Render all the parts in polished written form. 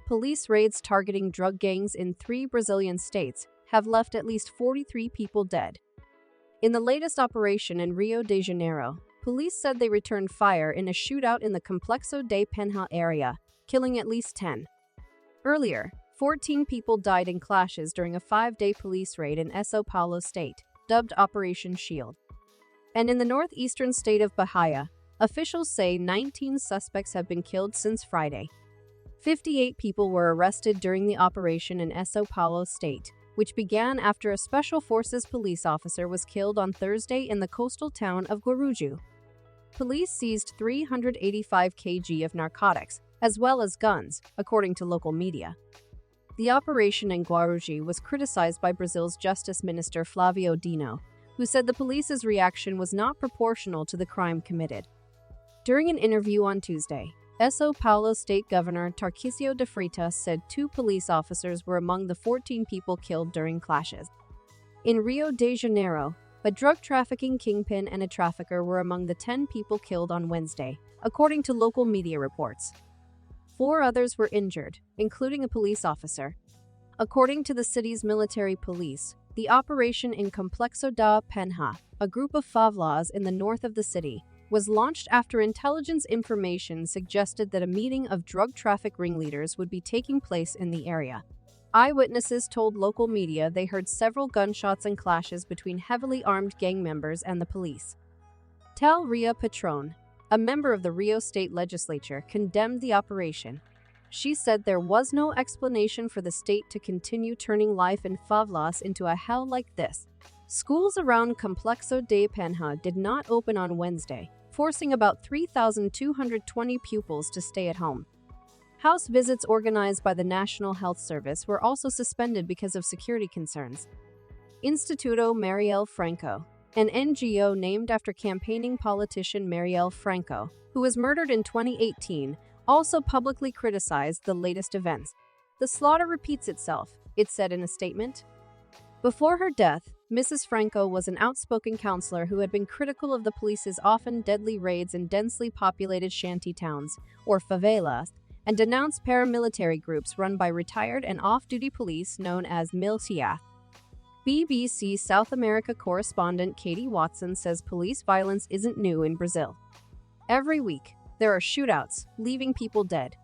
police raids targeting drug gangs in 3 Brazilian states have left at least 43 people dead. In the latest operation in Rio de Janeiro, police said they returned fire in a shootout in the Complexo de Penha area, killing at least 10. Earlier, 14 people died in clashes during a 5-day police raid in São Paulo state, dubbed Operation Shield. And in the northeastern state of Bahia, officials say 19 suspects have been killed since Friday. 58 people were arrested during the operation in São Paulo state, which began after a special forces police officer was killed on Thursday in the coastal town of Guarujá. Police seized 385 kg of narcotics, as well as guns, according to local media. The operation in Guarujá was criticized by Brazil's Justice Minister Flávio Dino, who said the police's reaction was not proportional to the crime committed. During an interview on Tuesday, São Paulo State Governor Tarcísio de Freitas said 2 police officers were among the 14 people killed during clashes. In Rio de Janeiro, a drug trafficking kingpin and a trafficker were among the 10 people killed on Wednesday, according to local media reports. 4 others were injured, including a police officer. According to the city's military police, the operation in Complexo da Penha, a group of favelas in the north of the city, was launched after intelligence information suggested that a meeting of drug traffic ringleaders would be taking place in the area. Eyewitnesses told local media they heard several gunshots and clashes between heavily armed gang members and the police. Tel Ria Patron, a member of the Rio State Legislature, condemned the operation. She said there was no explanation for the state to continue turning life in favelas into a hell like this. Schools around Complexo de Penha did not open on Wednesday, forcing about 3,220 pupils to stay at home. House visits organized by the National Health Service were also suspended because of security concerns. Instituto Marielle Franco, an NGO named after campaigning politician Marielle Franco, who was murdered in 2018, also publicly criticized the latest events. "The slaughter repeats itself," it said in a statement. Before her death, Mrs. Franco was an outspoken counselor who had been critical of the police's often deadly raids in densely populated shanty towns, or favelas, and denounced paramilitary groups run by retired and off-duty police known as militia. BBC South America correspondent Katie Watson says police violence isn't new in Brazil. Every week, there are shootouts, leaving people dead.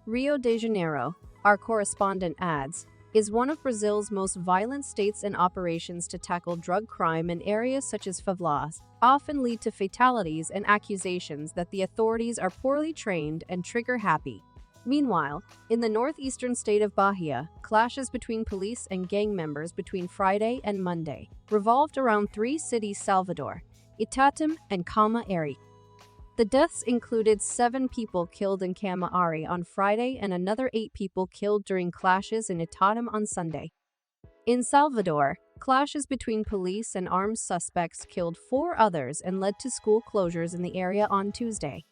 Rio de Janeiro, our correspondent adds, is one of Brazil's most violent states, and operations to tackle drug crime in areas such as favelas often lead to fatalities and accusations that the authorities are poorly trained and trigger-happy. Meanwhile, in the northeastern state of Bahia, clashes between police and gang members between Friday and Monday revolved around 3 cities: Salvador, Itatum, and Camaari. The deaths included 7 people killed in Camaari on Friday and another 8 people killed during clashes in Itatum on Sunday. In Salvador, clashes between police and armed suspects killed 4 others and led to school closures in the area on Tuesday.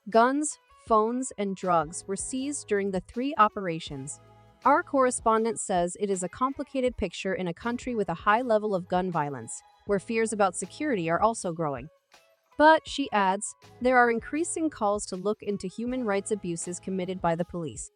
Guns, phones, and drugs were seized during the 3 operations. Our correspondent says it is a complicated picture in a country with a high level of gun violence, where fears about security are also growing. But, she adds, there are increasing calls to look into human rights abuses committed by the police.